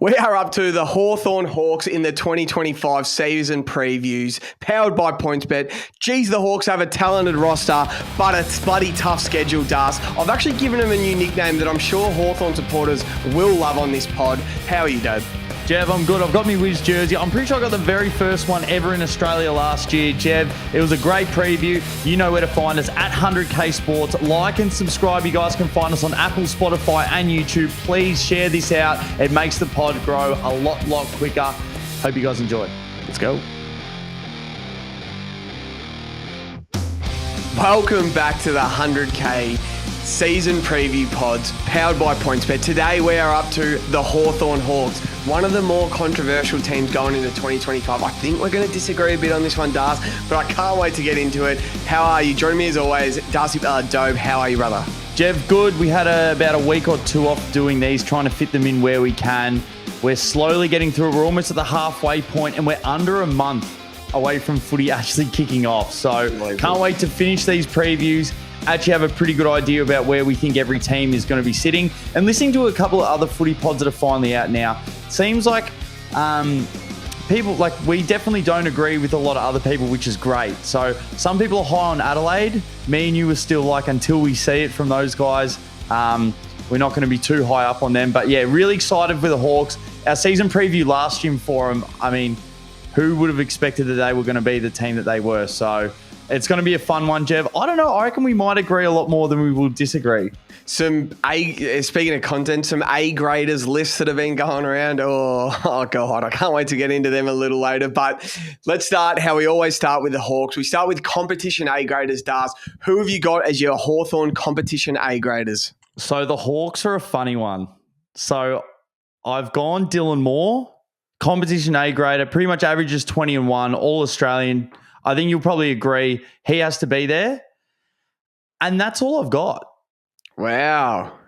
We are up to the Hawthorn Hawks in the 2025 season previews, powered by PointsBet. Geez, the Hawks have a talented roster, but it's bloody tough schedule, Das. I've actually given them a new nickname that I'm sure Hawthorn supporters will love on this pod. How are you, Dobe? Jev, I'm good. I've got my Wiz jersey. I'm pretty sure I got the very first one ever in Australia last year, Jev. It was a great preview. You know where to find us at 100K Sports. Like and subscribe. You guys can find us on Apple, Spotify and YouTube. Please share this out. It makes the pod grow a lot quicker. Hope you guys enjoy. Let's go. Welcome back to the 100K season preview pods powered by PointsBet. Today we are up to the Hawthorn Hawks, one of the more controversial teams going into 2025. I think we're going to disagree a bit on this one, Das, but I can't wait to get into it. How are you? Joining me as always, Darcy Dobe. How are you, brother? Jev, good. We had about a week or two off doing these, trying to fit them in where we can. We're slowly getting through it. We're almost at the halfway point and we're under a month away from footy actually kicking off. So can't wait to finish these previews. Actually have a pretty good idea about where we think every team is going to be sitting. And listening to a couple of other footy pods that are finally out now, seems like people, we definitely don't agree with a lot of other people, which is great. So some people are high on Adelaide. Me and you are still until we see it from those guys, we're not going to be too high up on them. But yeah, really excited for the Hawks. Our season preview last year for them, I mean, who would have expected that they were going to be the team that they were? So it's going to be a fun one, Jev. I don't know. I reckon we might agree a lot more than we will disagree. Speaking of content, some A-graders lists that have been going around. Oh God, I can't wait to get into them a little later. But let's start how we always start with the Hawks. We start with competition A-graders, Das. Who have you got as your Hawthorn competition A-graders? So the Hawks are a funny one. So I've gone Dylan Moore, competition A-grader, pretty much averages 20-1, all Australian. I think you'll probably agree he has to be there. And that's all I've got. Wow.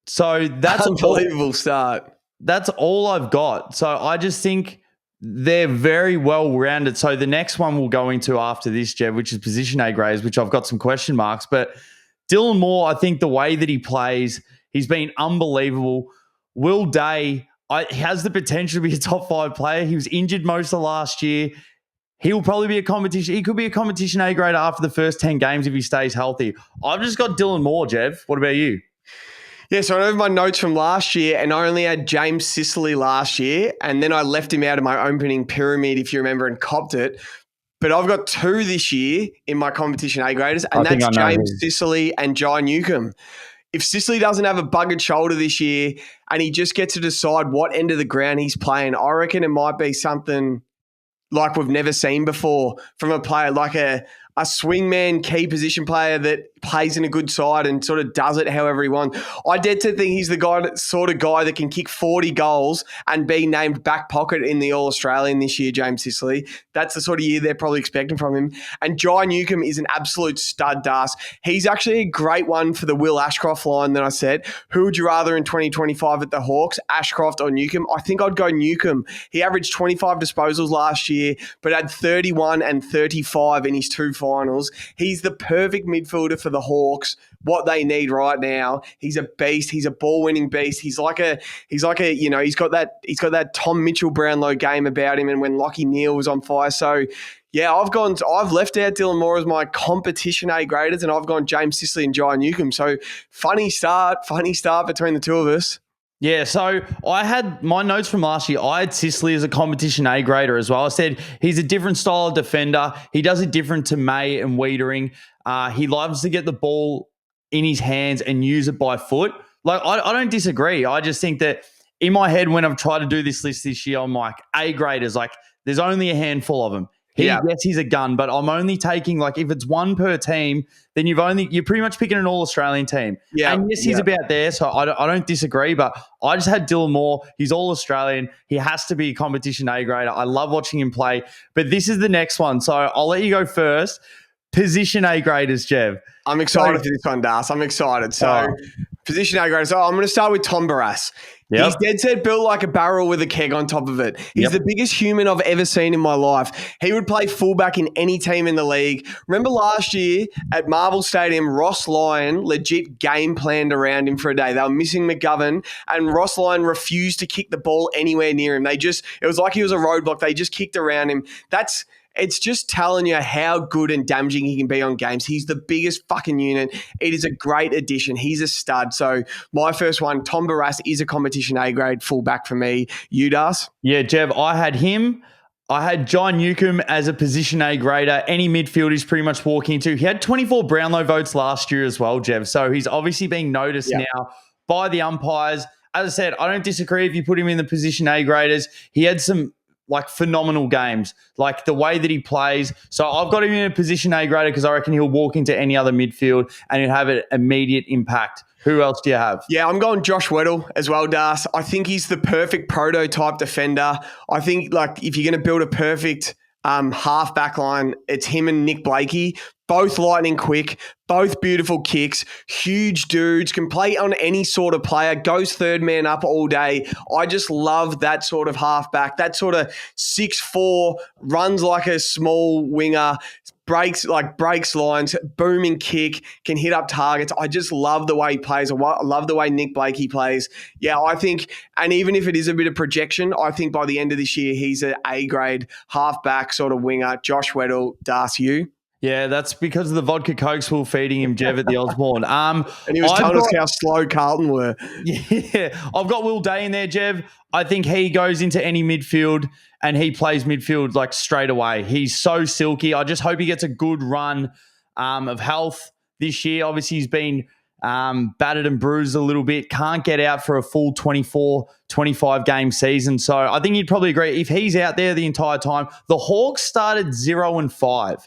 So that's unbelievable start. That's all I've got. So I just think they're very well rounded. So the next one we'll go into after this, Jev, which is position A grades, which I've got some question marks. But Dylan Moore, I think the way that he plays, he's been unbelievable. Will Day, he has the potential to be a top 5 player. He was injured most of last year. He'll probably be a competition. He could be a competition A grade after the first 10 games if he stays healthy. I've just got Dylan Moore, Jev. What about you? Yeah, so I have my notes from last year, and I only had James Sicily last year, and then I left him out of my opening pyramid, if you remember, and copped it. But I've got 2 this year in my competition A graders, and that's James Sicily and Jai Newcomb. If Sicily doesn't have a buggered shoulder this year and he just gets to decide what end of the ground he's playing, I reckon it might be something like we've never seen before from a player, like a swingman key position player that plays in a good side and sort of does it however he wants. I dare to think he's the sort of guy that can kick 40 goals and be named back pocket in the All-Australian this year, James Sicily. That's the sort of year they're probably expecting from him. And Jai Newcomb is an absolute stud, Das. He's actually a great one for the Will Ashcroft line that I said. Who would you rather in 2025 at the Hawks, Ashcroft or Newcomb? I think I'd go Newcomb. He averaged 25 disposals last year, but had 31 and 35 in his 2 finals. He's the perfect midfielder for the Hawks, what they need right now. He's a beast. He's a ball-winning beast. He's got that Tom Mitchell Brownlow game about him, and when Lachie Neale was on fire. So yeah, I've left out Dylan Moore as my competition A graders, and I've gone James Sicily and Jai Newcomb. So funny start between the two of us. Yeah, so I had my notes from last year. I had Sicily as a competition A grader as well. I said he's a different style of defender. He does it different to May and Wiedering. He loves to get the ball in his hands and use it by foot. I don't disagree. I just think that in my head, when I've tried to do this list this year, I'm like, A graders, there's only a handful of them. Yes, he's a gun, but I'm only taking, if it's one per team, then you're pretty much picking an All-Australian team. Yeah. And yes, he's about there, so I don't disagree, but I just had Dylan Moore. He's All-Australian. He has to be a competition A grader. I love watching him play, but this is the next one, so I'll let you go first. Position A graders, Jev. I'm excited for this one, Das. I'm excited. So, position A graders. I'm going to start with Tom Barrass. He's dead set built like a barrel with a keg on top of it. He's the biggest human I've ever seen in my life. He would play fullback in any team in the league. Remember last year at Marvel Stadium, Ross Lyon legit game planned around him for a day. They were missing McGovern, and Ross Lyon refused to kick the ball anywhere near him. It was like he was a roadblock. They just kicked around him. It's just telling you how good and damaging he can be on games. He's the biggest fucking unit. It is a great addition. He's a stud. So my first one, Tom Barrass is a competition A-grade fullback for me. You, Das? Yeah, Jev, I had him. I had John Newcomb as a position A-grader. Any midfield he's pretty much walking into. He had 24 Brownlow votes last year as well, Jev. So he's obviously being noticed now by the umpires. As I said, I don't disagree if you put him in the position A-graders. He had some phenomenal games, like the way that he plays. So I've got him in a position A-grader because I reckon he'll walk into any other midfield and he'll have an immediate impact. Who else do you have? Yeah, I'm going Josh Weddle as well, Das. I think he's the perfect prototype defender. I think if you're going to build a perfect half back line, it's him and Nick Blakey. Both lightning quick, both beautiful kicks, huge dudes, can play on any sort of player, goes third man up all day. I just love that sort of halfback, that sort of 6'4", runs like a small winger, breaks lines, booming kick, can hit up targets. I just love the way he plays. I love the way Nick Blakey plays. Yeah, I think, and even if it is a bit of projection, I think by the end of this year, he's an A-grade halfback sort of winger. Josh Weddle, Das, you? Yeah, that's because of the vodka cokes we were feeding him, Jev, at the Osborne. And he was telling us how slow Carlton were. Yeah, I've got Will Day in there, Jev. I think he goes into any midfield and he plays midfield straight away. He's so silky. I just hope he gets a good run of health this year. Obviously, he's been battered and bruised a little bit. Can't get out for a full 24, 25 game season. So I think you'd probably agree if he's out there the entire time. The Hawks started 0-5.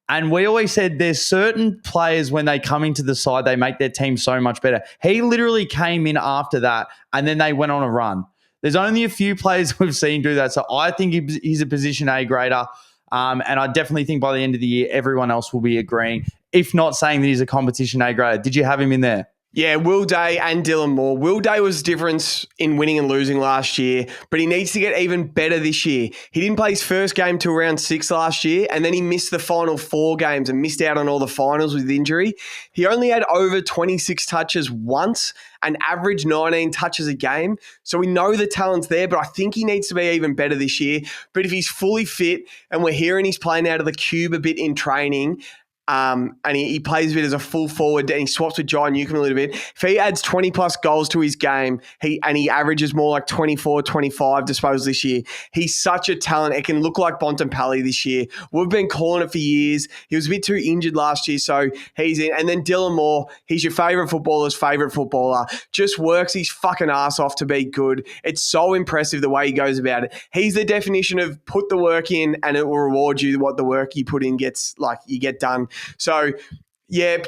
And we always said there's certain players when they come into the side, they make their team so much better. He literally came in after that and then they went on a run. There's only a few players we've seen do that. So I think he's a position A-grader. And I definitely think by the end of the year, everyone else will be agreeing, if not saying that he's a competition A-grader. Did you have him in there? Yeah, Will Day and Dylan Moore. Will Day was the difference in winning and losing last year, but he needs to get even better this year. He didn't play his first game till round 6 last year, and then he missed the final 4 games and missed out on all the finals with injury. He only had over 26 touches once and averaged 19 touches a game. So we know the talent's there, but I think he needs to be even better this year. But if he's fully fit, and we're hearing he's playing out of the cube a bit in training, and he plays a bit as a full forward and he swaps with John Newcomb a little bit. If he adds 20 plus goals to his game, he averages more like 24, 25 disposals this year. He's such a talent. It can look like Bontempelli this year. We've been calling it for years. He was a bit too injured last year, so he's in. And then Dylan Moore, he's your favourite footballer's favourite footballer. Just works his fucking ass off to be good. It's so impressive the way he goes about it. He's the definition of put the work in and it will reward you what the work you put in gets, you get done. So, yeah,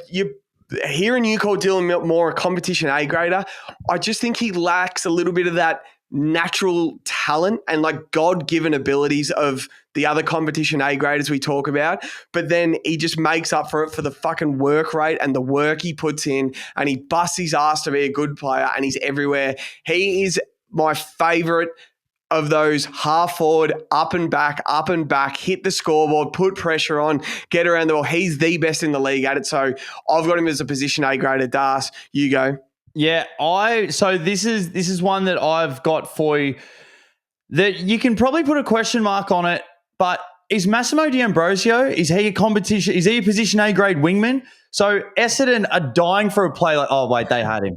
hearing you call Dylan Moore a competition A-grader, I just think he lacks a little bit of that natural talent and God-given abilities of the other competition A-graders we talk about. But then he just makes up for it for the fucking work rate and the work he puts in, and he busts his ass to be a good player, and he's everywhere. He is my favourite of those half forward, up and back, hit the scoreboard, put pressure on, get around the ball. He's the best in the league at it. So I've got him as a position A-grader. Das, you go. Yeah, so this is one that I've got for you that you can probably put a question mark on it, but is Massimo D'Ambrosio, is he a position A-grade wingman? So Essendon are dying for a play they had him.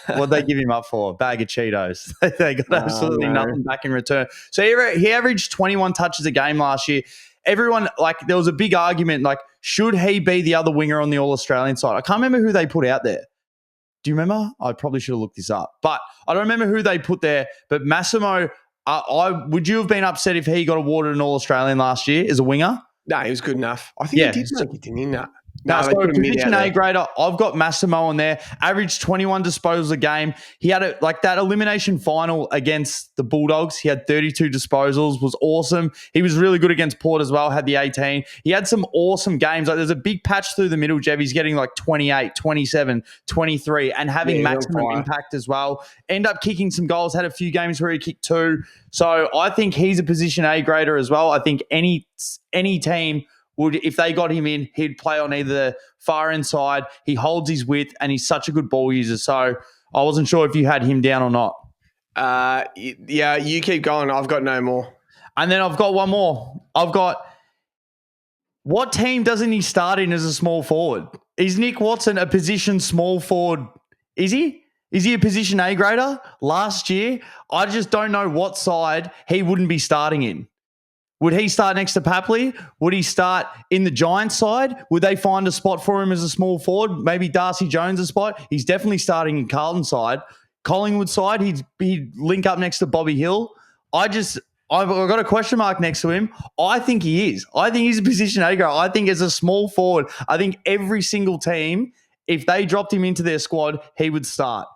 What'd they give him up for? A bag of Cheetos. They got absolutely nothing back in return. So he averaged 21 touches a game last year. Everyone, there was a big argument, should he be the other winger on the All-Australian side? I can't remember who they put out there. Do you remember? I probably should have looked this up. But I don't remember who they put there. But Massimo, would you have been upset if he got awarded an All-Australian last year as a winger? No, he was good enough. I think he did make it, didn't he? No. No, So they put a a mid position out A there. grader, I've got Massimo on there. Averaged 21 disposals a game. He had that elimination final against the Bulldogs. He had 32 disposals, was awesome. He was really good against Port as well, had the 18. He had some awesome games. Like there's a big patch through the middle, Jev. He's getting like 28, 27, 23 and having he's on maximum fire. impact as well. End up kicking some goals, had a few games where he kicked 2. So I think he's a position A grader as well. I think any team would, if they got him in, he'd play on either the far end side. He holds his width and he's such a good ball user. So I wasn't sure if you had him down or not. Yeah, you keep going. I've got no more. And then I've got one more. I've got, what team doesn't he start in as a small forward? Is Nick Watson a position small forward? Is he? Is he a position A grader? Last year, I just don't know what side he wouldn't be starting in. Would he start next to Papley? Would he start in the Giants side? Would they find a spot for him as a small forward? Maybe Darcy Jones a spot? He's definitely starting in Carlton side. Collingwood side, he'd link up next to Bobby Hill. I've got a question mark next to him. I think he is. I think he's a position A grader. I think as a small forward, I think every single team, if they dropped him into their squad, he would start.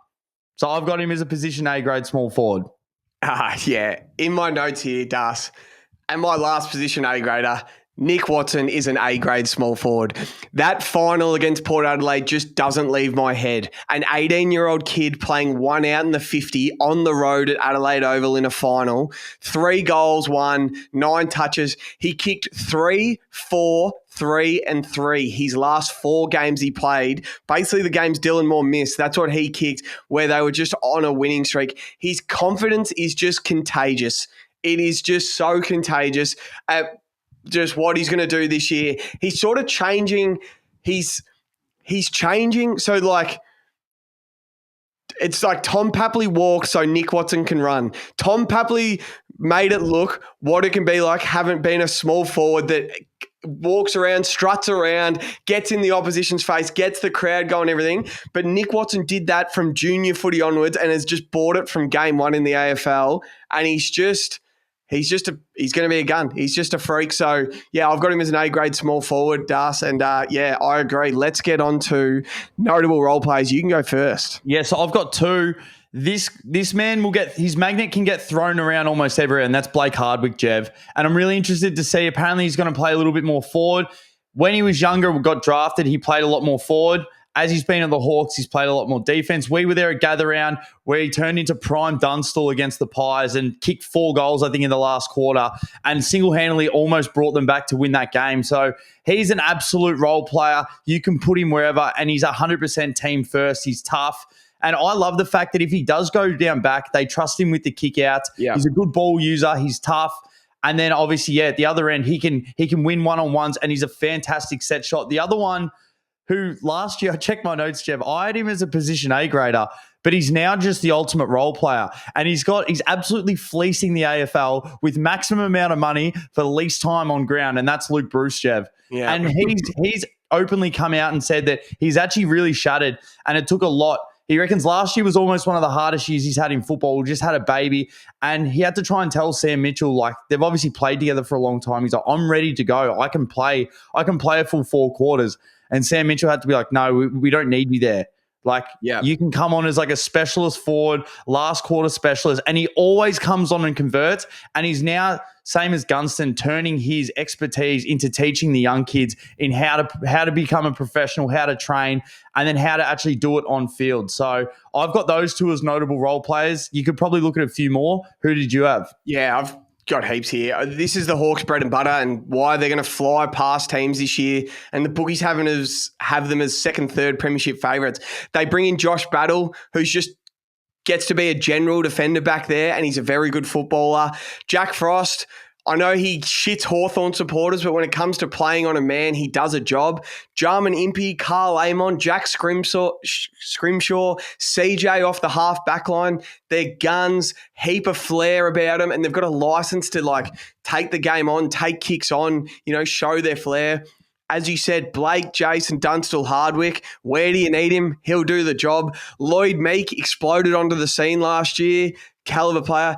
So I've got him as a position A grade small forward. Yeah. In my notes here, Das, and my last position A grader, Nick Watson is an A grade small forward. That final against Port Adelaide just doesn't leave my head. An 18-year-old kid playing 1 out in the 50 on the road at Adelaide Oval in a final. 3 goals, 9 touches. He kicked 3, 4, 3 and 3. His last 4 games he played, basically the games Dylan Moore missed, that's what he kicked, where they were just on a winning streak. His confidence is just contagious. It is just so contagious at just what he's going to do this year. He's sort of changing. He's changing. So, like, it's like Tom Papley walks so Nick Watson can run. Tom Papley made it look what it can be like, haven't been a small forward that walks around, struts around, gets in the opposition's face, gets the crowd going, everything. But Nick Watson did that from junior footy onwards and has just bought it from game 1 in the AFL. And he's going to be a gun. He's just a freak. So, yeah, I've got him as an A-grade small forward, Das. And, yeah, I agree. Let's get on to notable role players. You can go first. Yeah, so I've got 2. This man will get, his magnet can get thrown around almost everywhere, and that's Blake Hardwick, Jev. And I'm really interested to see, apparently he's going to play a little bit more forward. When he was younger, got drafted, he played a lot more forward. As he's been at the Hawks, he's played a lot more defense. We were there at Gather Round where he turned into prime Dunstall against the Pies and kicked 4 goals, I think, in the last quarter and single-handedly almost brought them back to win that game. So he's an absolute role player. You can put him wherever, and he's 100% team first. He's tough. And I love the fact that if he does go down back, they trust him with the kick out. Yeah. He's a good ball user. He's tough. And then obviously, yeah, at the other end, he can win one-on-ones, and he's a fantastic set shot. The other one, who last year, I checked my notes, Jeff, I had him as a position A grader, but he's now just the ultimate role player. And he's absolutely fleecing the AFL with maximum amount of money for the least time on ground, and that's Luke Bruce, Jeff. Yeah. And he's openly come out and said that he's actually really shattered, and it took a lot. He reckons last year was almost one of the hardest years he's had in football. Just had a baby, and he had to try and tell Sam Mitchell, like, they've obviously played together for a long time. He's like, I'm ready to go. I can play a full 4 quarters. And Sam Mitchell had to be like, no, we don't need you there. Like, you can come on as like a specialist forward, last quarter specialist, and he always comes on and converts. And he's now, same as Gunston, turning his expertise into teaching the young kids in how to become a professional, how to train, and then how to actually do it on field. So I've got those 2 as notable role players. You could probably look at a few more. Who did you have? Yeah, I've got heaps here. This is the Hawks' bread and butter and why they're going to fly past teams this year. And the bookies have them as second, third premiership favourites. They bring in Josh Battle, who's just gets to be a general defender back there, and he's a very good footballer. Jack Frost, I know he shits Hawthorn supporters, but when it comes to playing on a man, he does a job. Jarman Impey, Carl Amon, Jack Scrimshaw, CJ off the half backline. They're guns, heap of flair about them, and they've got a license to like take the game on, take kicks on, show their flair. As you said, Blake, Jason, Dunstall, Hardwick, where do you need him? He'll do the job. Lloyd Meek exploded onto the scene last year. Caliber player.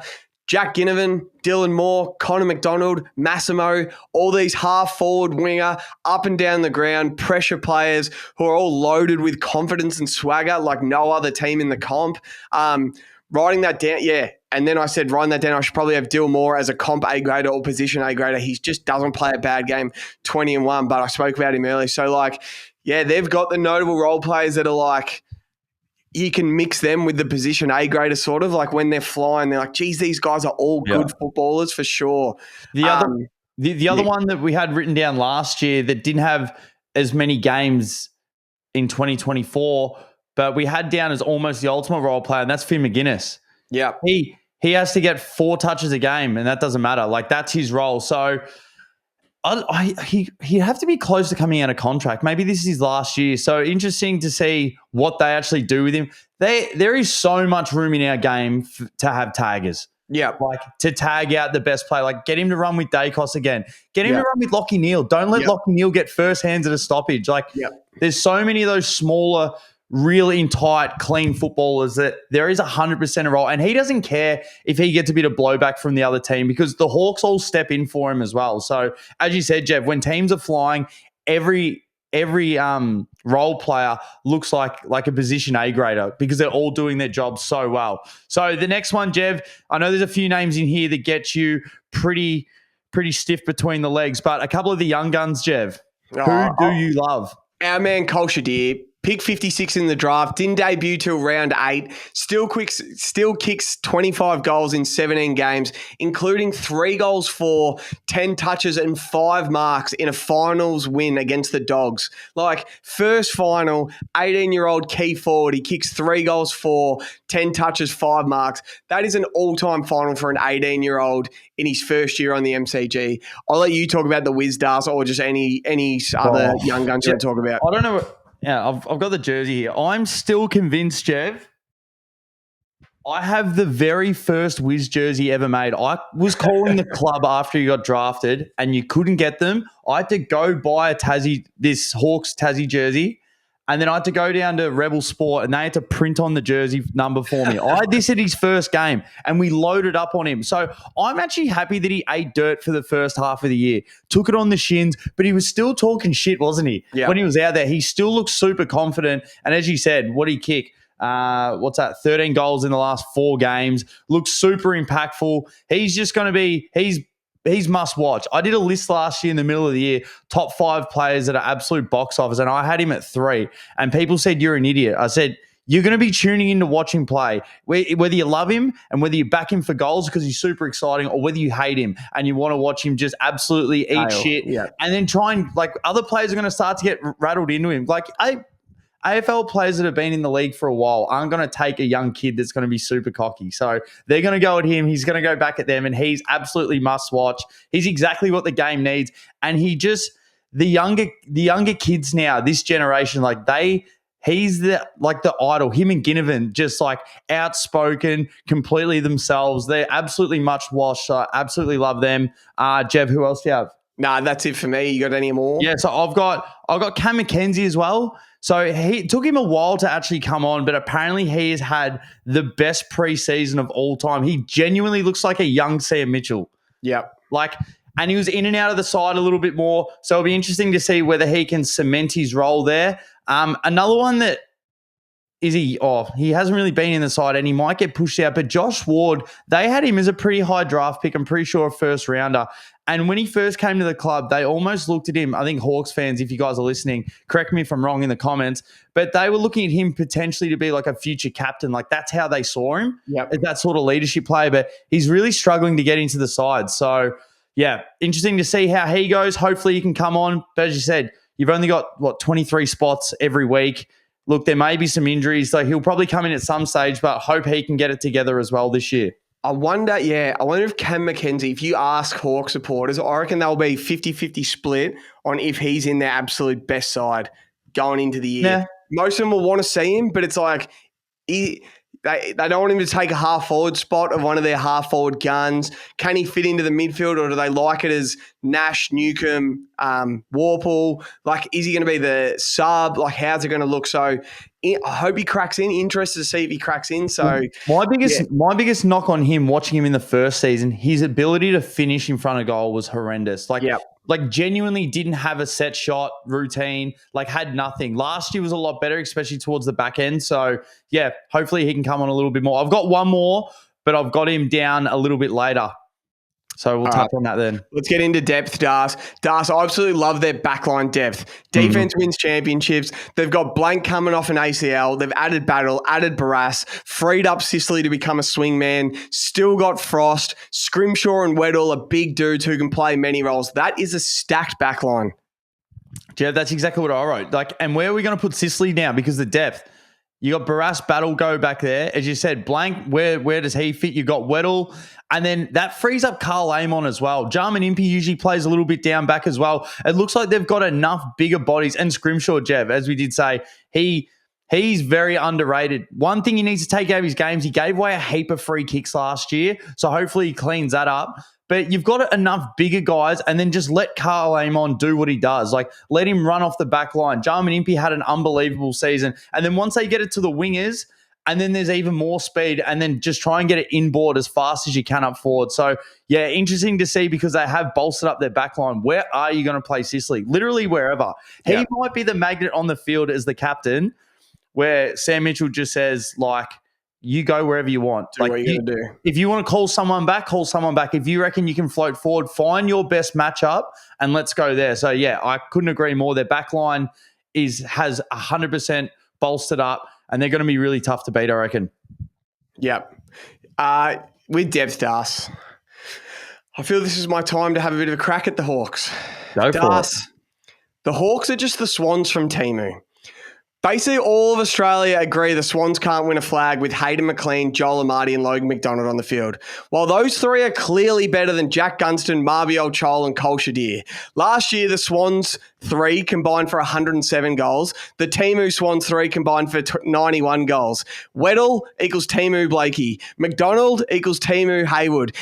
Jack Ginnivan, Dylan Moore, Connor McDonald, Massimo, all these half-forward winger, up and down the ground, pressure players who are all loaded with confidence and swagger like no other team in the comp. Writing that down, yeah. And then I said, writing that down, I should probably have Dylan Moore as a comp A-grader or position A-grader. He just doesn't play a bad game, 20-1, but I spoke about him earlier. So, like, yeah, they've got the notable role players that are like, you can mix them with the position A-grader sort of. Like when they're flying, they're like, geez, these guys are all good footballers for sure. The other one that we had written down last year that didn't have as many games in 2024, but we had down as almost the ultimate role player, and that's Finn McGuinness. Yeah. He has to get 4 touches a game, and that doesn't matter. Like, that's his role. So he'd have to be close to coming out of contract. Maybe this is his last year. So interesting to see what they actually do with him. There is so much room in our game to have taggers. Yeah. Like, to tag out the best player. Like, get him to run with Dacos again. Get him to run with Lachie Neale. Don't let Lachie Neale get first hands at a stoppage. Like, there's so many of those smaller, really tight, clean footballers that there is 100% a role. And he doesn't care if he gets a bit of blowback from the other team because the Hawks all step in for him as well. So, as you said, Jeff, when teams are flying, every role player looks like a position A grader because they're all doing their job so well. So the next one, Jeff, I know there's a few names in here that get you pretty stiff between the legs, but a couple of the young guns, Jeff, who do you love? Our man Cole Shadir, pick 56 in the draft, didn't debut till round 8, still kicks 25 goals in 17 games, including 3 goals for 10 touches and 5 marks in a finals win against the Dogs. Like, first final, 18-year-old key forward, he kicks 3 goals for 10 touches, 5 marks. That is an all-time final for an 18-year-old in his first year on the MCG. I'll let you talk about the Wizdars or just any other young guns you want to talk about. I don't know. Yeah, I've got the jersey here. I'm still convinced, Jeff. I have the very first Wiz jersey ever made. I was calling the club after you got drafted and you couldn't get them. I had to go buy this Hawks Tassie jersey, and then I had to go down to Rebel Sport and they had to print on the jersey number for me. I had this at his first game and we loaded up on him. So I'm actually happy that he ate dirt for the first half of the year, took it on the shins, but he was still talking shit, wasn't he? Yeah. When he was out there, he still looked super confident. And as you said, what did he kick? 13 goals in the last 4 games. Looks super impactful. He's just going to be, he's must watch. I did a list last year in the middle of the year, top 5 players that are absolute box office, and I had him at 3. And people said, you're an idiot. I said, you're going to be tuning in to watch him play. Whether you love him and whether you back him for goals because he's super exciting, or whether you hate him and you want to watch him just absolutely eat shit. Yeah. And then try and, like, other players are going to start to get rattled into him. Like, AFL players that have been in the league for a while aren't going to take a young kid that's going to be super cocky. So they're going to go at him. He's going to go back at them, and he's absolutely must watch. He's exactly what the game needs. And the younger kids now, this generation, like he's the idol. Him and Ginnivan, just like outspoken, completely themselves. They're absolutely much watched. So I absolutely love them. Jeff, who else do you have? Nah, that's it for me. You got any more? Yeah, so I've got Cam McKenzie as well. So it took him a while to actually come on, but apparently he has had the best preseason of all time. He genuinely looks like a young Sam Mitchell. Yep. And he was in and out of the side a little bit more. So it'll be interesting to see whether he can cement his role there. Another one that he hasn't really been in the side and he might get pushed out. But Josh Ward, they had him as a pretty high draft pick. I'm pretty sure a first rounder. And when he first came to the club, they almost looked at him. I think Hawks fans, if you guys are listening, correct me if I'm wrong in the comments, but they were looking at him potentially to be like a future captain. Like, that's how they saw him, as that sort of leadership player. But he's really struggling to get into the side. So, yeah, interesting to see how he goes. Hopefully he can come on. But as you said, you've only got, 23 spots every week. Look, there may be some injuries, so he'll probably come in at some stage, but hope he can get it together as well this year. I wonder if Cam McKenzie, if you ask Hawk supporters, I reckon they'll be 50-50 split on if he's in their absolute best side going into the year. Yeah. Most of them will want to see him, but it's like they don't want him to take a half-forward spot of one of their half-forward guns. Can he fit into the midfield, or do they like it as Nash, Newcomb, Warple? Like, is he going to be the sub? Like, how's it going to look? So I hope he cracks in. Interested to see if he cracks in. So my biggest knock on him, watching him in the first season, his ability to finish in front of goal was horrendous. Like genuinely didn't have a set shot routine, like had nothing. Last year was a lot better, especially towards the back end. So yeah, hopefully he can come on a little bit more. I've got one more, but I've got him down a little bit later. So we'll touch on that then. Let's get into depth, Das. Das, I absolutely love their backline depth. Defense wins championships. They've got Blank coming off an ACL. They've added Battle, added Barras, freed up Sicily to become a swingman. Still got Frost. Scrimshaw and Weddle are big dudes who can play many roles. That is a stacked backline. Yeah, that's exactly what I wrote. Like, and where are we going to put Sicily now? Because the depth. You got Barras, Battle go back there. As you said, Blank, where does he fit? You got Weddle. And then that frees up Carl Amon as well. Jarman Impey usually plays a little bit down back as well. It looks like they've got enough bigger bodies. And Scrimshaw, Jev, as we did say, he's very underrated. One thing he needs to take out of his games, he gave away a heap of free kicks last year. So hopefully he cleans that up. But you've got enough bigger guys, and then just let Carl Amon do what he does. Like, let him run off the back line. Jarman Impey had an unbelievable season. And then once they get it to the wingers, and then there's even more speed, and then just try and get it inboard as fast as you can up forward. So, yeah, interesting to see because they have bolstered up their back line. Where are you going to play Sicily? Literally wherever. He might be the magnet on the field as the captain, where Sam Mitchell just says, like, you go wherever you want. Do what you're going to do. If you want to call someone back, call someone back. If you reckon you can float forward, find your best matchup and let's go there. So, yeah, I couldn't agree more. Their back line has 100% bolstered up, and they're going to be really tough to beat, I reckon. Yep. With depth, Das, I feel this is my time to have a bit of a crack at the Hawks. Go for it. The Hawks are just the Swans from teamu. Basically, all of Australia agree the Swans can't win a flag with Hayden McLean, Joel Amati and Logan McDonald on the field. While those three are clearly better than Jack Gunston, Marbiol Chol and Cole Shadir. Last year, the Swans 3 combined for 107 goals. The teamu Swans 3 combined for 91 goals. Weddle equals teamu Blakey. McDonald equals teamu Hayward.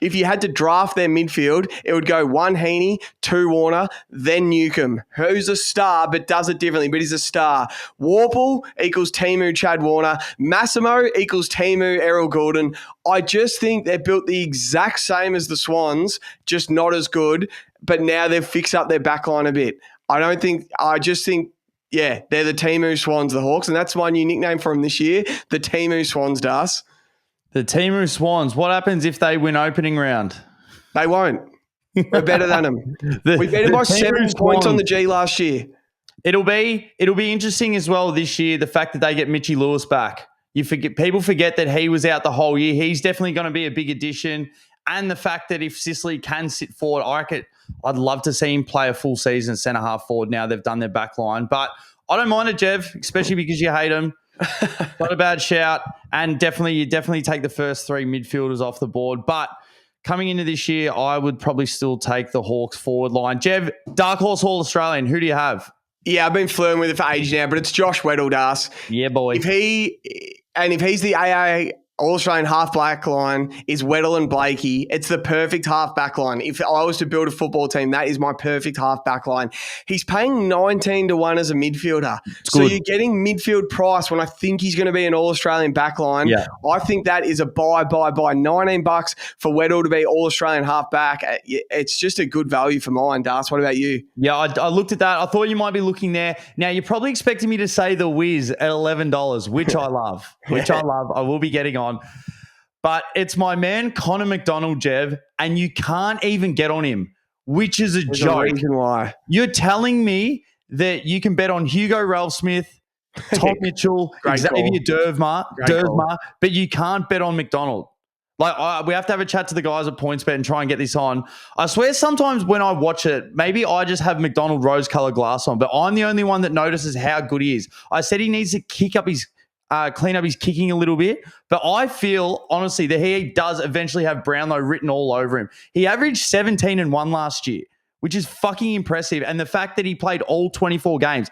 If you had to draft their midfield, it would go 1 Heaney, 2 Warner, then Newcomb, who's a star but does it differently, but he's a star. Warple equals teamu Chad Warner. Massimo equals teamu Errol Goulden. I just think they're built the exact same as the Swans, just not as good, but now they've fixed up their backline a bit. I just think, yeah, they're the teamu Swans, the Hawks, and that's my new nickname for them this year, the teamu Swans, Das. The teamu Swans. What happens if they win opening round? They won't. We're better than them. We beat them by 7 points on the G last year. It'll be interesting as well this year, the fact that they get Mitchy Lewis back. People forget that he was out the whole year. He's definitely going to be a big addition. And the fact that if Sicily can sit forward, I'd love to see him play a full season centre-half forward now they've done their back line. But I don't mind it, Jev, especially because you hate him. Not a bad shout, and you definitely take the first 3 midfielders off the board. But coming into this year, I would probably still take the Hawks forward line. Jev, Dark Horse All Australian, who do you have? Yeah, I've been flirting with it for ages now, but it's Josh Weddle, Das. Yeah, boy. If he's the AA All-Australian half-back line is Weddle and Blakey. It's the perfect half-back line. If I was to build a football team, that is my perfect half-back line. He's paying 19-1 as a midfielder. So you're getting midfield price when I think he's going to be an All-Australian back line. Yeah. I think that is a buy. $19 for Weddle to be All-Australian half-back. It's just a good value for mine, Das. What about you? Yeah, I looked at that. I thought you might be looking there. Now, you're probably expecting me to say the Wiz at $11, which I love. I will be getting on. But it's my man, Connor McDonald, Jev, and you can't even get on him, which is a joke. A reason why. You're telling me that you can bet on Hugo Ralph-Smith, Tom Mitchell, Xavier Dersma, but you can't bet on McDonald. Like, we have to have a chat to the guys at PointsBet and try and get this on. I swear sometimes when I watch it, maybe I just have McDonald rose-colored glass on, but I'm the only one that notices how good he is. I said he needs to clean up his kicking a little bit, but I feel, honestly, that he does eventually have Brownlow written all over him. He averaged 17-1 last year, which is fucking impressive. And the fact that he played all 24 games.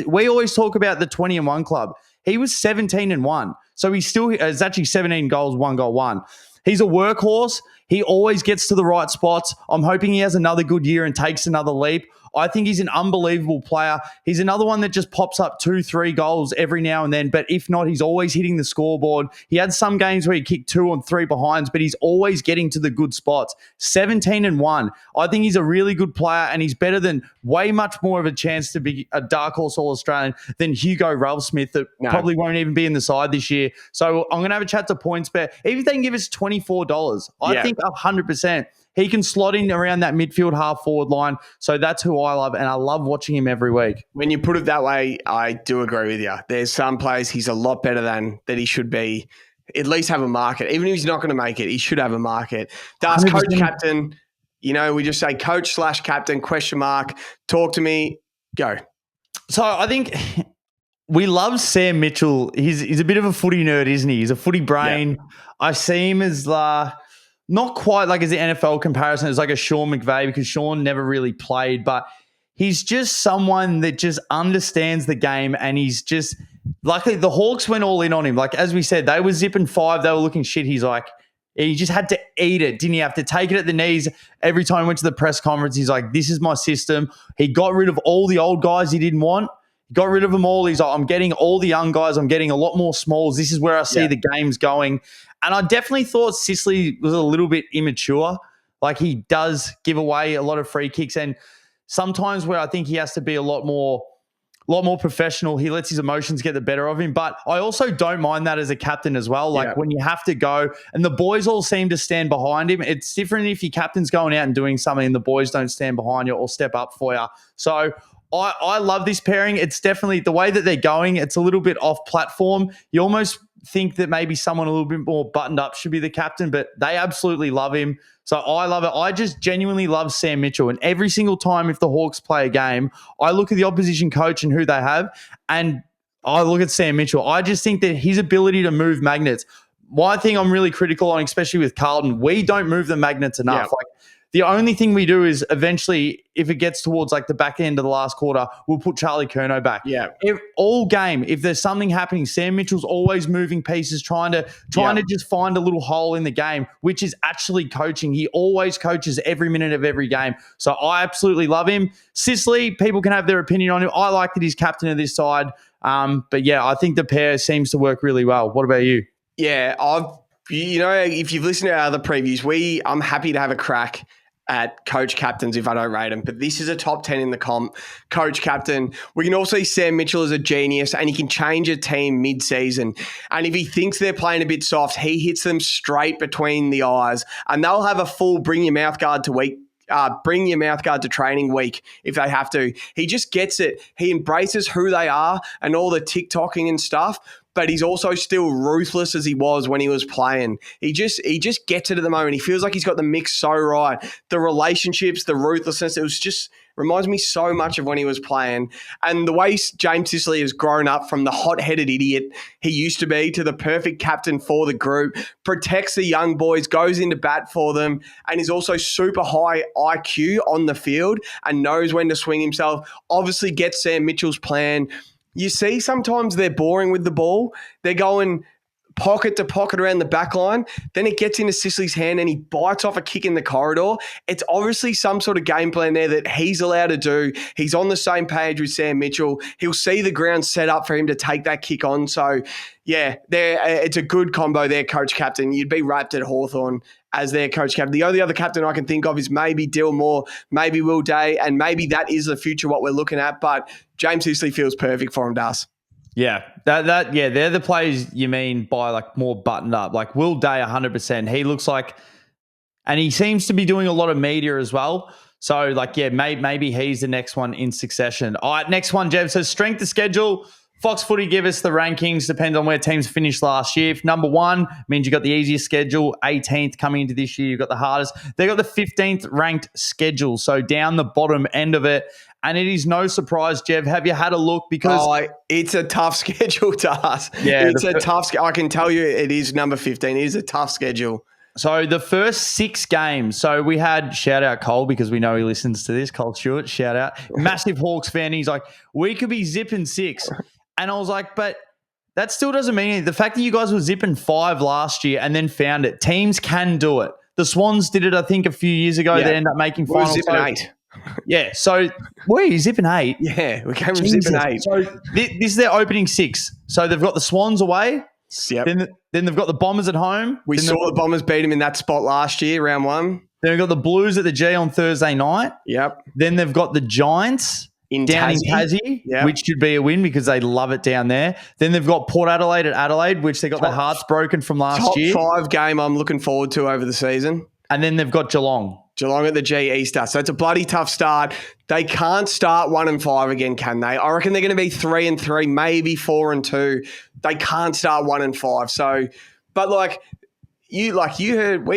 We always talk about the 20-1 club. He was 17-1. So he's actually 17 goals, 1 goal, 1. He's a workhorse. He always gets to the right spots. I'm hoping he has another good year and takes another leap. I think he's an unbelievable player. He's another one that just pops up 2-3 goals every now and then. But if not, he's always hitting the scoreboard. He had some games where he kicked 2 or 3 behinds, but he's always getting to the good spots. 17-1. I think he's a really good player, and he's better than way much more of a chance to be a dark horse All-Australian than Hugo Ralphsmith that probably won't even be in the side this year. So I'm going to have a chat to PointsBet. Even if they can give us $24, I think 100%. He can slot in around that midfield half-forward line. So that's who I love, and I love watching him every week. When you put it that way, I do agree with you. There's some players he's a lot better than that he should be. At least have a market. Even if he's not going to make it, he should have a market. Does 100%. coach captain, we just say coach/captain, ? Talk to me. Go. So I think we love Sam Mitchell. He's a bit of a footy nerd, isn't he? He's a footy brain. Yeah. I see him as not quite like as the NFL comparison. It's like a Sean McVay because Sean never really played, but he's just someone that just understands the game, and he's just luckily the Hawks went all in on him. Like as we said, they were zipping 5, they were looking shit. He's like, he just had to eat it, didn't he? Have to take it at the knees every time he went to the press conference. He's like, this is my system. He got rid of all the old guys he didn't want. He got rid of them all. He's like, I'm getting all the young guys. I'm getting a lot more smalls. This is where I see the game's going. And I definitely thought Sicily was a little bit immature. Like he does give away a lot of free kicks, and sometimes where I think he has to be a lot more professional. He lets his emotions get the better of him. But I also don't mind that as a captain as well. Like when you have to go and the boys all seem to stand behind him. It's different if your captain's going out and doing something and the boys don't stand behind you or step up for you. So I love this pairing. It's definitely the way that they're going. It's a little bit off platform. You almost think that maybe someone a little bit more buttoned up should be the captain, but they absolutely love him. So I love it. I just genuinely love Sam Mitchell. And every single time if the Hawks play a game, I look at the opposition coach and who they have, and I look at Sam Mitchell. I just think that his ability to move magnets, one thing I'm really critical on, especially with Carlton, we don't move the magnets enough. Yeah. Like the only thing we do is eventually, if it gets towards like the back end of the last quarter, we'll put Charlie Curnow back. Yeah. All game, if there's something happening, Sam Mitchell's always moving pieces, trying to just find a little hole in the game, which is actually coaching. He always coaches every minute of every game. So I absolutely love him. Sicily, people can have their opinion on him. I like that he's captain of this side. But yeah, I think the pair seems to work really well. What about you? Yeah, if you've listened to our other previews, I'm happy to have a crack at coach captains if I don't rate them. But this is a top 10 in the comp. Coach captain. We can also see Sam Mitchell as a genius, and he can change a team mid-season. And if he thinks they're playing a bit soft, he hits them straight between the eyes, and they'll have a full bring your mouth guard to training week if they have to. He just gets it. He embraces who they are and all the TikToking and stuff, but he's also still ruthless as he was when he was playing. He just gets it at the moment. He feels like he's got the mix so right. The relationships, the ruthlessness, it was just reminds me so much of when he was playing. And the way James Sicily has grown up from the hot-headed idiot he used to be to the perfect captain for the group, protects the young boys, goes into bat for them, and is also super high IQ on the field and knows when to swing himself. Obviously gets Sam Mitchell's plan. You see sometimes they're boring with the ball. They're going pocket to pocket around the back line. Then it gets into Sicily's hand and he bites off a kick in the corridor. It's obviously some sort of game plan there that he's allowed to do. He's on the same page with Sam Mitchell. He'll see the ground set up for him to take that kick on. So, yeah, it's a good combo there, coach captain. You'd be wrapped at Hawthorn as their coach captain. The only other captain I can think of is maybe Dill Moore, maybe Will Day, and maybe that is the future what we're looking at. But James Sicily feels perfect for him, does. Yeah, they're the players you mean by like more buttoned up. Like Will Day, 100%. He looks like, and he seems to be doing a lot of media as well. So like, yeah, maybe he's the next one in succession. All right, next one, Jeb. So strength of schedule. Fox Footy give us the rankings. Depends on where teams finished last year. If number one means you got the easiest schedule, 18th coming into this year, you've got the hardest. They got the 15th ranked schedule. So down the bottom end of it. And it is no surprise, Jev. Have you had a look? Because it's a tough schedule to us. Yeah, it's a tough schedule. I can tell you it is number 15. It is a tough schedule. So the first 6 games. So we had, shout out Cole because we know he listens to this. Cole Stewart, shout out. Massive Hawks fan. He's like, we could be zipping 6. And I was like, but that still doesn't mean anything. The fact that you guys were zipping 5 last year and then found it, teams can do it. The Swans did it, I think, a few years ago. Yeah. They ended up making We're finals. zipping 8. Yeah. So, where are you zipping 8? Yeah, we came from Jesus. zipping 8. So, this is their opening 6. So, they've got the Swans away. Yep. Then they've got the Bombers at home. We saw the Bombers beat them in that spot last year, round 1. Then we've got the Blues at the G on Thursday night. Yep. Then they've got the Giants down in Tassie, which should be a win because they love it down there. Then they've got Port Adelaide at Adelaide, which they got their hearts broken from last year. Top 5 game I'm looking forward to over the season. And then they've got Geelong. Geelong at the G Easter. So it's a bloody tough start. They can't start 1-5 again, can they? I reckon they're going to be 3-3, maybe 4-2. They can't start 1-5. So, but we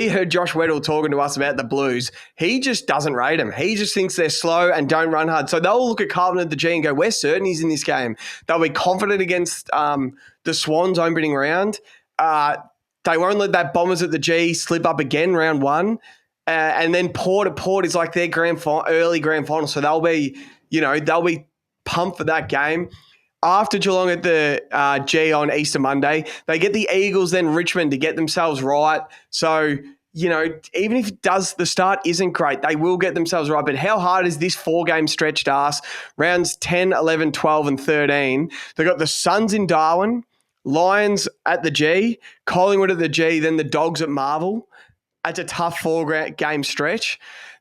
heard Josh Weddle talking to us about the Blues. He just doesn't rate them. He just thinks they're slow and don't run hard. So they'll look at Carlton at the G and go, we're certain he's in this game. They'll be confident against the Swans opening round. They won't let that Bombers at the G slip up again round 1. And then Port is like their early grand final. So they'll be pumped for that game. After Geelong at the G on Easter Monday, they get the Eagles, then Richmond to get themselves right. So, even if the start isn't great, they will get themselves right. But how hard is this 4-game stretch to us? Rounds 10, 11, 12, and 13. They've got the Suns in Darwin, Lions at the G, Collingwood at the G, then the Dogs at Marvel. It's a tough 4-game stretch.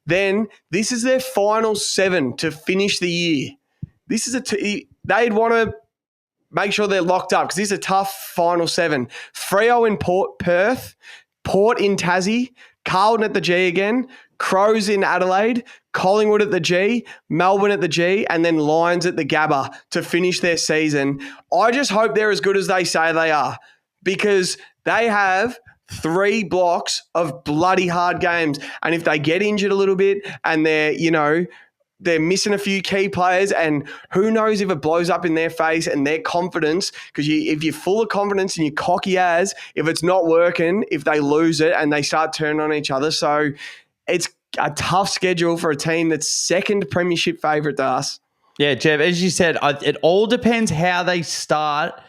Then this is their final 7 to finish the year. This is they'd want to make sure they're locked up because this is a tough final 7. Freo in Perth, Port in Tassie, Carlton at the G again, Crows in Adelaide, Collingwood at the G, Melbourne at the G, and then Lions at the Gabba to finish their season. I just hope they're as good as they say they are because they have 3 blocks of bloody hard games. And if they get injured a little bit and they're missing a few key players, and who knows if it blows up in their face and their confidence, because if you're full of confidence and you're cocky as, if it's not working, if they lose it and they start turning on each other. So it's a tough schedule for a team that's second premiership favourite to us. Yeah, Jeff, as you said, it all depends how they start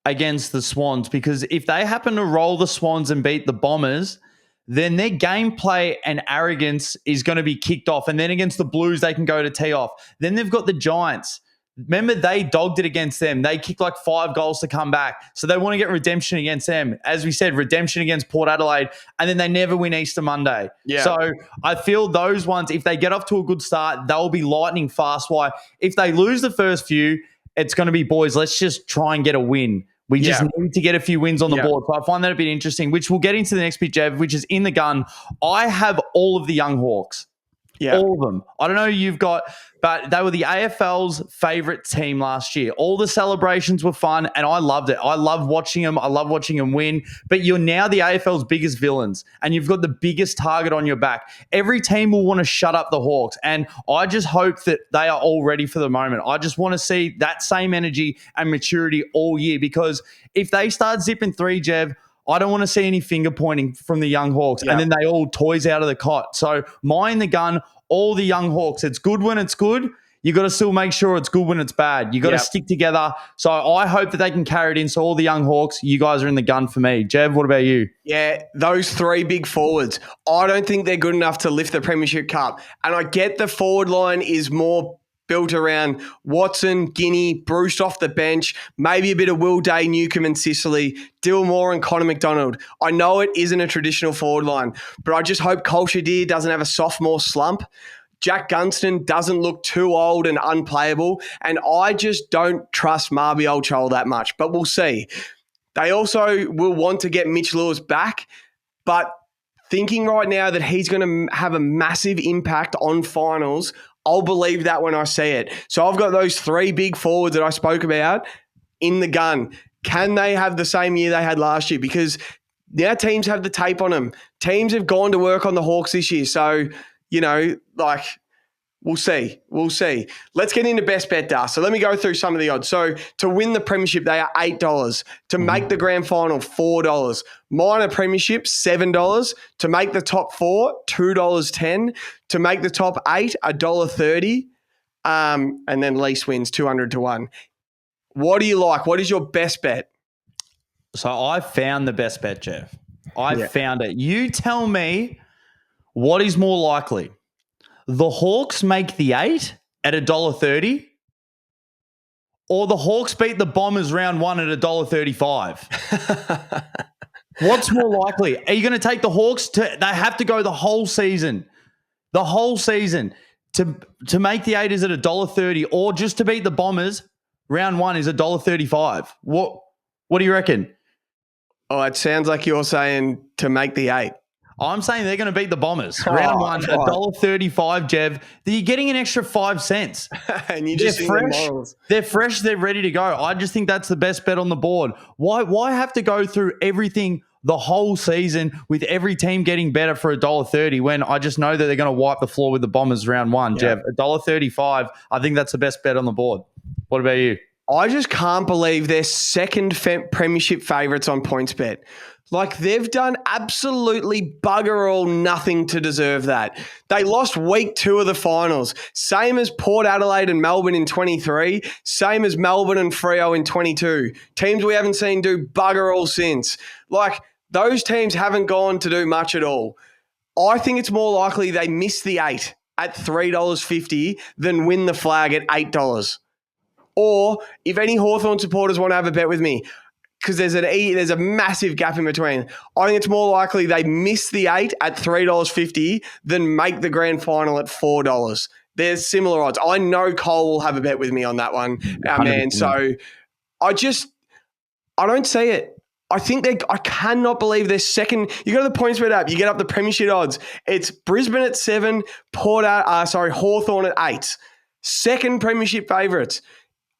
against the Swans, because if they happen to roll the Swans and beat the Bombers, then their gameplay and arrogance is going to be kicked off. And then against the Blues, they can go to tee off. Then they've got the Giants. Remember, they dogged it against them. They kicked like 5 goals to come back. So they want to get redemption against them. As we said, redemption against Port Adelaide. And then they never win Easter Monday. Yeah. So I feel those ones, if they get off to a good start, they'll be lightning fast. Why? If they lose the first few, it's going to be, boys, let's just try and get a win. We just need to get a few wins on the board. So I find that a bit interesting, which we'll get into the next bit, Jev, which is in the gun. I have all of the young Hawks. Yeah. All of them. I don't know who you've got, but they were the AFL's favourite team last year. All the celebrations were fun, and I loved it. I love watching them. I love watching them win. But you're now the AFL's biggest villains, and you've got the biggest target on your back. Every team will want to shut up the Hawks, and I just hope that they are all ready for the moment. I just want to see that same energy and maturity all year, because if they start zipping 3, Jev, I don't want to see any finger pointing from the young Hawks, and then they all toys out of the cot. So mine the gun, all the young Hawks. It's good when it's good. You got to still make sure it's good when it's bad. You got to stick together. So I hope that they can carry it in. So all the young Hawks, you guys are in the gun for me. Jeb, what about you? Yeah, those 3 big forwards, I don't think they're good enough to lift the Premiership Cup. And I get the forward line is more built around Watson, Guinea, Bruce off the bench, maybe a bit of Will Day, Newcombe and Sicily, Dillmore and Connor McDonald. I know it isn't a traditional forward line, but I just hope Colshadir doesn't have a sophomore slump. Jack Gunston doesn't look too old and unplayable, and I just don't trust Marby Chol that much, but we'll see. They also will want to get Mitch Lewis back, but thinking right now that he's going to have a massive impact on finals, I'll believe that when I see it. So I've got those 3 big forwards that I spoke about in the gun. Can they have the same year they had last year? Because now teams have the tape on them. Teams have gone to work on the Hawks this year. So, we'll see. We'll see. Let's get into best bet, Das. So let me go through some of the odds. So to win the premiership, they are $8. To make the grand final, $4. Minor premiership, $7. To make the top 4, $2.10. To make the top 8, $1.30. And then least wins, 200 to 1. What do you like? What is your best bet? So I found the best bet, Jeff. I found it. You tell me What is more likely? The Hawks make the 8 at $1.30, or the Hawks beat the Bombers round 1 at $1.35? What's more likely? Are you going to take the Hawks they have to go the whole season? The whole season to make the 8 is at $1.30, or just to beat the Bombers round 1 is $1.35? What do you reckon? Oh, it sounds like you're saying to make the 8. I'm saying they're going to beat the Bombers. Round 1, $1.35, Jev. You're getting an extra 5 cents. And you just fresh. They're fresh. They're ready to go. I just think that's the best bet on the board. Why have to go through everything the whole season with every team getting better for $1.30 when I just know that they're going to wipe the floor with the Bombers round 1, Jev? $1.35. I think that's the best bet on the board. What about you? I just can't believe they're second premiership favourites on PointsBet. Like, they've done absolutely bugger all nothing to deserve that. They lost week 2 of the finals. Same as Port Adelaide and Melbourne in 23. Same as Melbourne and Freo in 22. Teams we haven't seen do bugger all since. Like, those teams haven't gone to do much at all. I think it's more likely they miss the 8 at $3.50 than win the flag at $8. Or if any Hawthorn supporters want to have a bet with me, because there's a massive gap in between, I think it's more likely they miss the 8 at $3.50 than make the grand final at $4. There's similar odds. I know Cole will have a bet with me on that one, our man. So I don't see it. I cannot believe they're second. You go to the PointsBet app, you get up the premiership odds. It's Brisbane at 7, Hawthorn at 8. Second premiership favourites.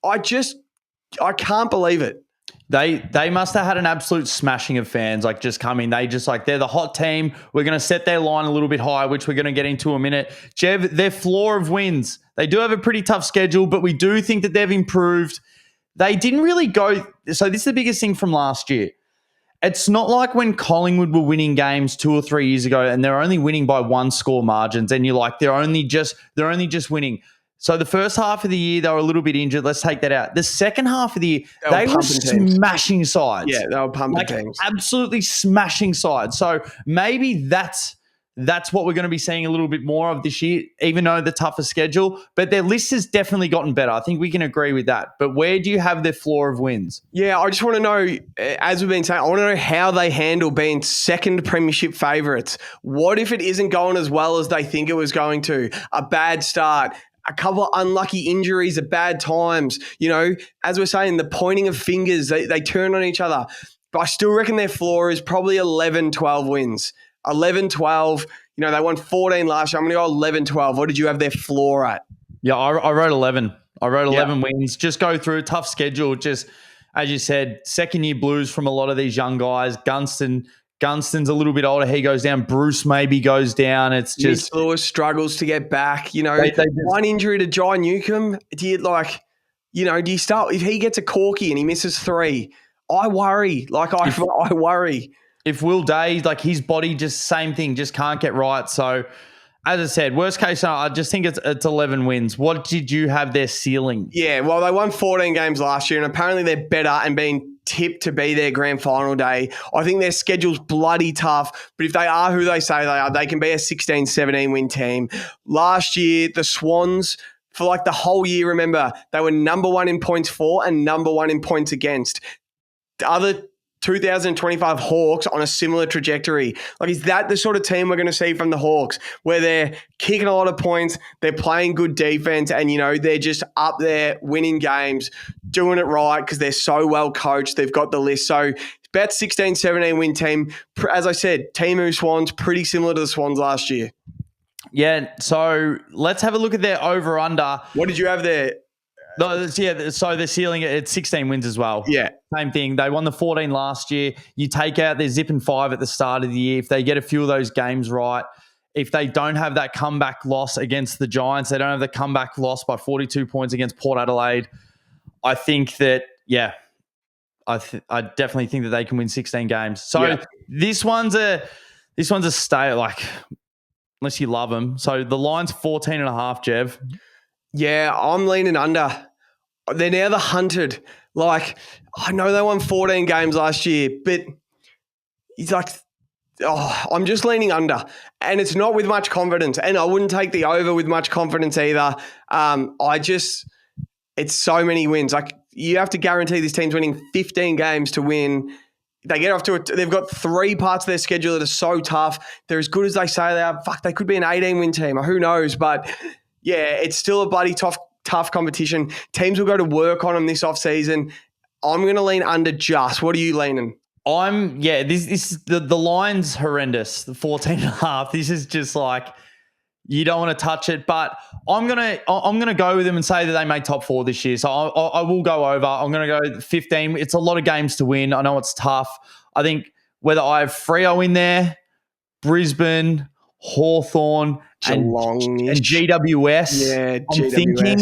I can't believe it. They must have had an absolute smashing of fans, like, just coming. They're the hot team. We're going to set their line a little bit higher, which we're going to get into in a minute. Jev, their floor of wins. They do have a pretty tough schedule, but we do think that they've improved. They didn't really go. So this is the biggest thing from last year. It's not like when Collingwood were winning games 2 or 3 years ago and they're only winning by 1 score margins, and you're like, they're only just winning. So the first half of the year, they were a little bit injured. Let's take that out. The second half of the year, they were smashing sides. Yeah, they were pumping teams. Absolutely smashing sides. So maybe that's what we're going to be seeing a little bit more of this year, even though the tougher schedule. But their list has definitely gotten better. I think we can agree with that. But where do you have their floor of wins? Yeah, I just want to know, as we've been saying, I want to know how they handle being second premiership favourites. What if it isn't going as well as they think it was going to? A bad start, a couple of unlucky injuries at bad times. You know, as we're saying, the pointing of fingers, they turn on each other. But I still reckon their floor is probably 11, 12 wins. 11, 12. You know, they won 14 last year. I'm going to go 11, 12. What did you have their floor at? Yeah, I wrote 11. I wrote 11 wins. Just go through a tough schedule. Just, as you said, second-year blues from a lot of these young guys. Gunston's a little bit older. He goes down. Bruce maybe goes down. It's just... Mitch Lewis struggles to get back. You know, one injury to Jai Newcomb. Do you start... If he gets a corky and he misses 3, I worry. I worry. If Will Day, his body, just same thing, just can't get right. So, as I said, worst case scenario, I just think it's 11 wins. What did you have their ceiling? Yeah, well, they won 14 games last year, and apparently they're better and being tipped to be their grand final day. I think their schedule's bloody tough, but if they are who they say they are, they can be a 16, 17 win team. Last year, the Swans, for the whole year, remember, they were number 1 in points for and number 1 in points against. The other 2025 Hawks on a similar trajectory. Is that the sort of team we're going to see from the Hawks, where they're kicking a lot of points, they're playing good defense, and, they're just up there winning games, doing it right because they're so well coached. They've got the list. So about 16, 17 win team. As I said, teamu Swans, pretty similar to the Swans last year. Yeah, so let's have a look at their over-under. What did you have there? No, so they're ceiling at 16 wins as well. Yeah. Same thing. They won the 14 last year. You take out their zip and 5 at the start of the year. If they get a few of those games right, if they don't have that comeback loss against the Giants, they don't have the comeback loss by 42 points against Port Adelaide, I think that, I definitely think that they can win 16 games. So this one's a stay, unless you love them. So the line's 14.5, Jev. Yeah, I'm leaning under. They're now the hunted. I know they won 14 games last year, but it's I'm just leaning under, and it's not with much confidence. And I wouldn't take the over with much confidence either. It's so many wins. Like, you have to guarantee this team's winning 15 games to win. They get off to they've got 3 parts of their schedule that are so tough. They're as good as they say they are. Fuck, they could be an 18-win team. Who knows? But yeah, it's still a bloody tough competition. Teams will go to work on them this offseason. I'm going to lean under just. What are you leaning? This is the line's horrendous. The 14.5. This is just like, you don't want to touch it, but I'm gonna go with them and say that they make top 4 this year. So I will go over. I'm gonna go 15. It's a lot of games to win. I know it's tough. I think whether I have Freo in there, Brisbane, Hawthorn, and GWS. I'm thinking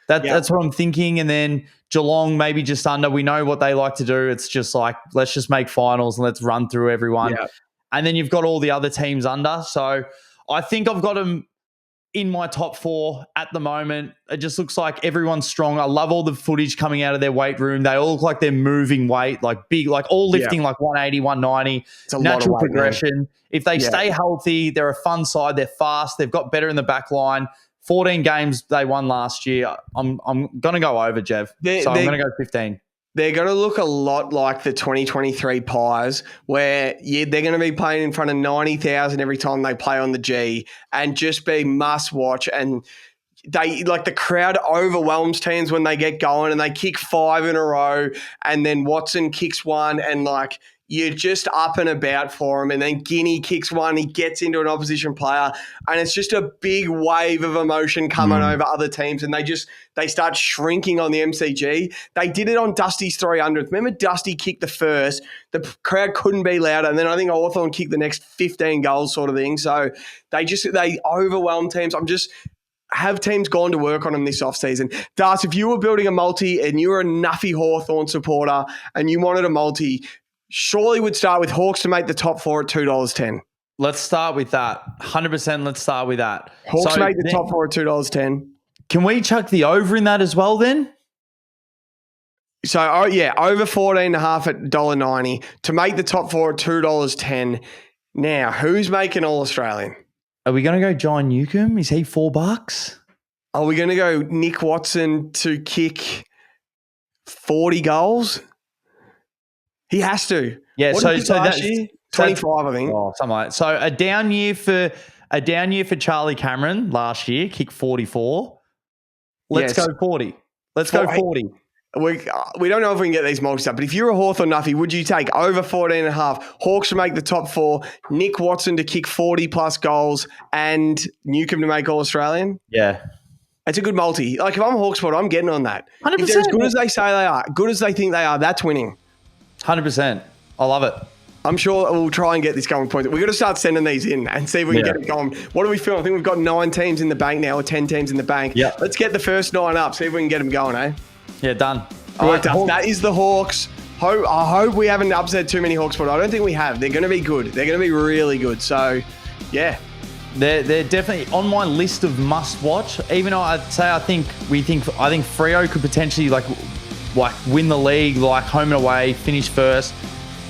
that's what I'm thinking. And then Geelong maybe just under. We know what they like to do. It's just like, let's just make finals and let's run through everyone. Yeah. And then you've got all the other teams under. So I think I've got them in my top 4 at the moment. It just looks like everyone's strong. I love all the footage coming out of their weight room. They all look like they're moving weight, like big, like all lifting like 180, 190. It's a natural lot of weight, progression. Man. If they stay healthy, they're a fun side. They're fast. They've got better in the back line. 14 games they won last year. I'm going to go over, Jev. I'm going to go 15. They're going to look a lot like the 2023 Pies, where they're going to be playing in front of 90,000 every time they play on the G, and just be must watch. And they, like, the crowd overwhelms teams when they get going, and they kick 5 in a row, and then Watson kicks 1, and like, you're just up and about for him. And then Guinea kicks 1. He gets into an opposition player. And it's just a big wave of emotion coming over other teams. And they start shrinking on the MCG. They did it on Dusty's 300th. Remember Dusty kicked the first. The crowd couldn't be louder. And then I think Hawthorn kicked the next 15 goals sort of thing. So they overwhelm teams. Have teams gone to work on them this offseason? Das, if you were building a multi and you were a nuffy Hawthorn supporter and you wanted a multi, surely would start with Hawks to make the top 4 at $2.10. Let's start with that. 100%. Let's start with that. Hawks make the top 4 at $2.10. Can we chuck the over in that as well then? So, over 14.5 at $1.90 to make the top 4 at $2.10. Now, who's making All-Australian? Are we going to go John Newcomb? Is he $4? Are we going to go Nick Watson to kick 40 goals? He has to. Yeah, what so last year? 25, I think. Oh, something like that. So a down year for Charlie Cameron last year, kicked 44. Let's go 40. Let's go 40. We don't know if we can get these multis up, but if you're a Hawthorn Nuffy, would you take over 14.5? Hawks to make the top 4, Nick Watson to kick 40+ goals, and Newcomb to make All-Australian? Yeah. It's a good multi. Like, if I'm a Hawks supporter, I'm getting on that. 100%. If they're as good as they say they are, good as they think they are, that's winning. 100%. I love it. I'm sure we'll try and get this going point. We've got to start sending these in and see if we can get it going. What do we feel? I think we've got 9 teams in the bank now, or 10 teams in the bank. Yeah. Let's get the first 9 up, see if we can get them going, eh? Yeah, done. All right, that is the Hawks. I hope we haven't upset too many Hawks, but I don't think we have. They're going to be good. They're going to be really good. So, yeah. They're definitely on my list of must watch. Even though I'd say I think Freo could potentially like win the league, like home and away, finish first.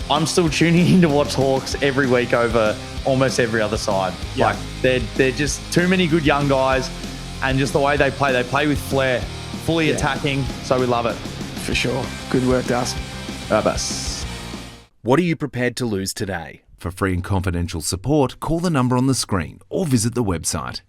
I'm still tuning in to watch Hawks every week over almost every other side. Yeah. Like they're just too many good young guys, and just the way they play with flair, fully attacking. So we love it. For sure. Good work, Das. Bas. What are you prepared to lose today? For free and confidential support, call the number on the screen or visit the website.